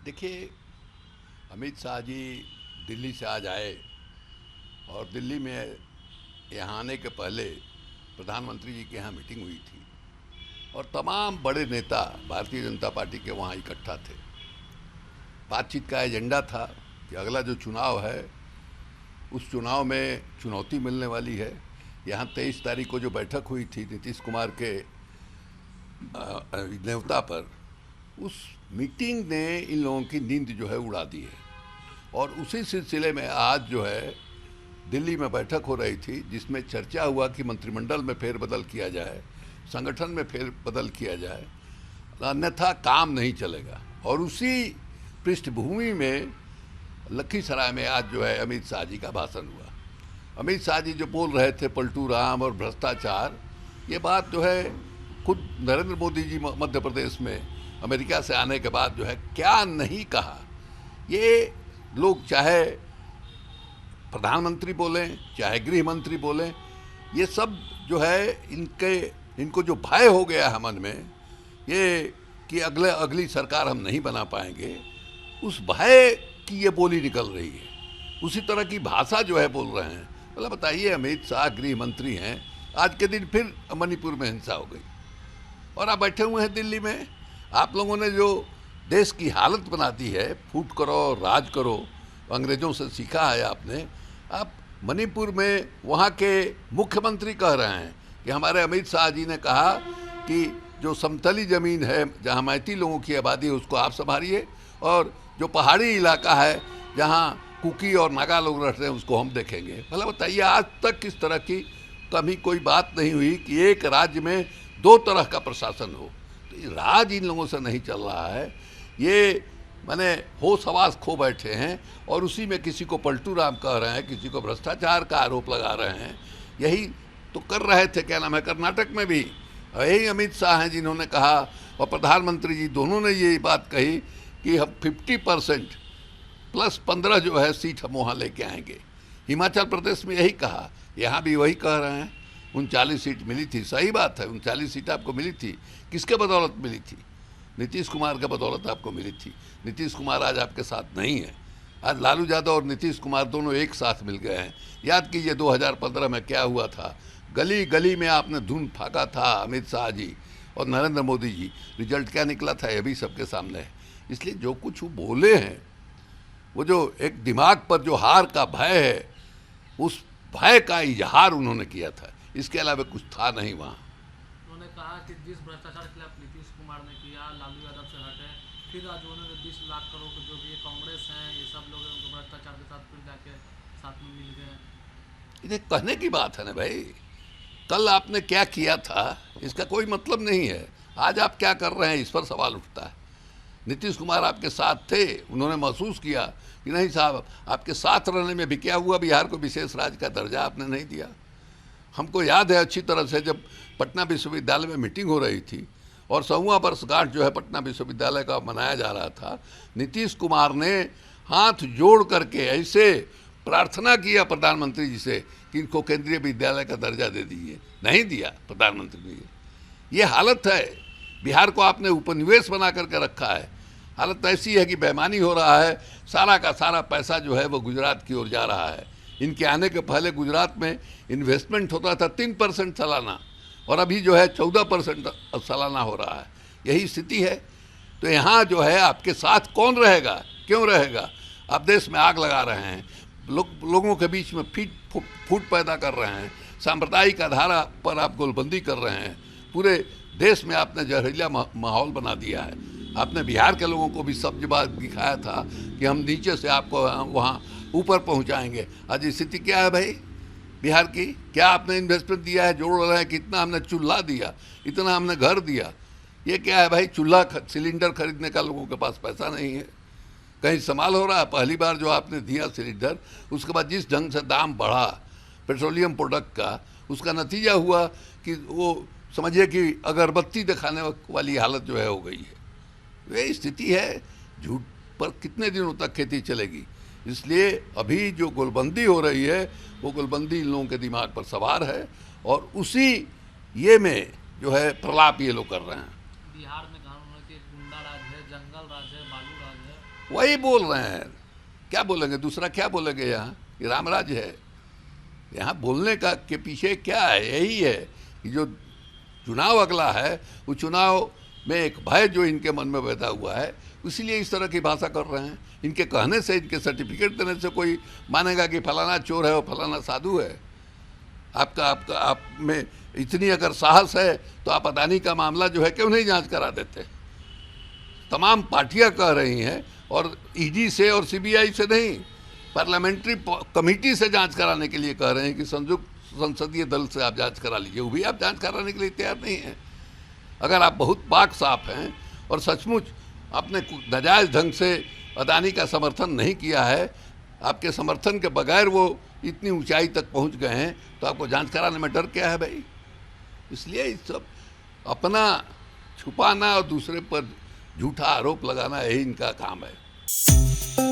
देखिए, अमित शाह जी दिल्ली से आज आए और दिल्ली में यहाँ आने के पहले प्रधानमंत्री जी के यहाँ मीटिंग हुई थी और तमाम बड़े नेता भारतीय जनता पार्टी के वहाँ इकट्ठा थे। बातचीत का एजेंडा था कि अगला जो चुनाव है उस चुनाव में चुनौती मिलने वाली है। यहाँ 23 तारीख को जो बैठक हुई थी नीतीश कुमार के न्योता पर, उस मीटिंग ने इन लोगों की नींद जो है उड़ा दी है। और उसी सिलसिले में आज जो है दिल्ली में बैठक हो रही थी जिसमें चर्चा हुआ कि मंत्रिमंडल में फेरबदल किया जाए, संगठन में फेरबदल किया जाए, अन्यथा काम नहीं चलेगा। और उसी पृष्ठभूमि में लखीसराय में आज जो है अमित शाह जी का भाषण हुआ। अमित शाह जी जो बोल रहे थे पलटू राम और भ्रष्टाचार, ये बात जो है खुद नरेंद्र मोदी जी मध्य प्रदेश में अमेरिका से आने के बाद जो है क्या नहीं कहा। ये लोग चाहे प्रधानमंत्री बोलें चाहे गृह मंत्री बोलें, ये सब जो है इनको जो भय हो गया है मन में, ये कि अगली सरकार हम नहीं बना पाएंगे, उस भय की ये बोली निकल रही है। उसी तरह की भाषा जो है बोल रहे हैं। मतलब बताइए, अमित शाह गृह मंत्री हैं, आज के दिन फिर मणिपुर में हिंसा हो गई और आप बैठे हुए हैं दिल्ली में। आप लोगों ने जो देश की हालत बना दी है, फूट करो राज करो, अंग्रेज़ों से सीखा है आपने। आप मणिपुर में वहाँ के मुख्यमंत्री कह रहे हैं कि हमारे अमित शाह जी ने कहा कि जो समतली ज़मीन है जहाँ मैती लोगों की आबादी है उसको आप संभालिए, और जो पहाड़ी इलाका है जहाँ कुकी और नागा लोग रहते हैं उसको हम देखेंगे। मतलब बताइए, आज तक किस तरह की कभी कोई बात नहीं हुई कि एक राज्य में दो तरह का प्रशासन हो। तो राज इन लोगों से नहीं चल रहा है। ये माने होश हवास खो बैठे हैं और उसी में किसी को पलटू राम कह रहे हैं, किसी को भ्रष्टाचार का आरोप लगा रहे हैं। यही तो कर रहे थे, क्या नाम है, कर्नाटक में भी यही अमित शाह हैं जिन्होंने कहा, और प्रधानमंत्री जी दोनों ने ये बात कही कि हम 50% प्लस 15 जो है सीट हम वहाँ लेके आएंगे। हिमाचल प्रदेश में यही कहा, यहाँ भी वही कह रहे हैं। 39 सीट मिली थी, सही बात है, 39 सीट आपको मिली थी। किसके बदौलत मिली थी? नीतीश कुमार के बदौलत आपको मिली थी। नीतीश कुमार आज आपके साथ नहीं है। आज लालू यादव और नीतीश कुमार दोनों एक साथ मिल गए हैं। याद कीजिए 2015 में क्या हुआ था। गली गली में आपने धुन फाका था अमित शाह जी और नरेंद्र मोदी जी। रिजल्ट क्या निकला था ये भी सबके सामने है। इसलिए जो कुछ वो बोले हैं, वो जो एक दिमाग पर जो हार का भय है, उस भय का इजहार उन्होंने किया था, इसके अलावा कुछ था नहीं वहाँ। उन्होंने कहा कि जिस भ्रष्टाचार के खिलाफ नीतीश कुमार ने किया, लालू यादव से हटे, फिर आज उन्होंने 20 लाख करोड़ जो भी कांग्रेस हैं, ये सब लोग उनको भ्रष्टाचार के साथ फिर जाके साथ में मिल गए। ये कहने की बात है ना भाई, कल आपने क्या किया था इसका कोई मतलब नहीं है। आज आप क्या कर रहे हैं इस पर सवाल उठता है। नीतीश कुमार आपके साथ थे, उन्होंने महसूस किया कि नहीं साहब, आपके साथ रहने में भी क्या हुआ, बिहार को विशेष राज्य का दर्जा आपने नहीं दिया। हमको याद है अच्छी तरह से, जब पटना विश्वविद्यालय में मीटिंग हो रही थी और 100वां वर्षगांठ जो है पटना विश्वविद्यालय का मनाया जा रहा था, नीतीश कुमार ने हाथ जोड़ करके ऐसे प्रार्थना किया प्रधानमंत्री जी से कि इनको केंद्रीय विद्यालय का दर्जा दे दीजिए। नहीं दिया प्रधानमंत्री ने। ये हालत है। बिहार को आपने उपनिवेश बना करके रखा है। हालत ऐसी है कि बेईमानी हो रहा है। सारा का सारा पैसा जो है वो गुजरात की ओर जा रहा है। इनके आने के पहले गुजरात में इन्वेस्टमेंट होता था 3% सालाना, और अभी जो है 14% सालाना हो रहा है। यही स्थिति है। तो यहाँ जो है आपके साथ कौन रहेगा, क्यों रहेगा? आप देश में आग लगा रहे हैं, लोगों के बीच में फूट पैदा कर रहे हैं, सांप्रदायिक आधार पर आप गोलबंदी कर रहे हैं। पूरे देश में आपने जहरीला माहौल बना दिया है। आपने बिहार के लोगों को भी सब बात दिखाया था कि हम नीचे से आपको वहाँ ऊपर पहुँचाएंगे। आज स्थिति क्या है भाई बिहार की? क्या आपने इन्वेस्टमेंट दिया है? जोड़ रहे हैं, कितना हमने चूल्हा दिया, इतना हमने घर दिया। ये क्या है भाई? चूल्हा सिलेंडर खरीदने का लोगों के पास पैसा नहीं है। कहीं इस्तेमाल हो रहा है? पहली बार जो आपने दिया सिलेंडर, उसके बाद जिस ढंग से दाम बढ़ा पेट्रोलियम प्रोडक्ट का, उसका नतीजा हुआ कि वो समझिए कि अगरबत्ती दिखाने वाली हालत जो है हो गई है। ये स्थिति है। झूठ पर कितने दिनों तक खेती चलेगी? इसलिए अभी जो गोलबंदी हो रही है वो गोलबंदी इन लोगों के दिमाग पर सवार है, और उसी ये में जो है प्रलाप ये लोग कर रहे हैं। बिहार में गुंडा राज है, जंगल राज है, बालू राज है, वही बोल रहे हैं, क्या बोलेंगे, दूसरा क्या बोलेंगे? यहाँ ये रामराज है, यहाँ बोलने का के पीछे क्या है? यही है कि जो चुनाव अगला है, वो चुनाव में एक भय जो इनके मन में पैदा हुआ है, इसीलिए इस तरह की भाषा कर रहे हैं। इनके कहने से, इनके सर्टिफिकेट देने से कोई मानेगा कि फलाना चोर है और फलाना साधु है? आप में इतनी अगर साहस है तो आप अदानी का मामला जो है क्यों नहीं जांच करा देते? तमाम पार्टियां कह रही हैं, और ईडी से और सीबीआई से नहीं, पार्लियामेंट्री कमेटी से जांच कराने के लिए कह रहे हैं कि संयुक्त संसदीय दल से आप जांच करा लीजिए। वो भी आप जांच कराने के लिए तैयार नहीं हैं। अगर आप बहुत पाक साफ हैं और सचमुच आपने नाजायज़ ढंग से अदानी का समर्थन नहीं किया है, आपके समर्थन के बगैर वो इतनी ऊंचाई तक पहुंच गए हैं, तो आपको जांच कराने में डर क्या है भाई? इसलिए इस सब अपना छुपाना और दूसरे पर झूठा आरोप लगाना, यही इनका काम है।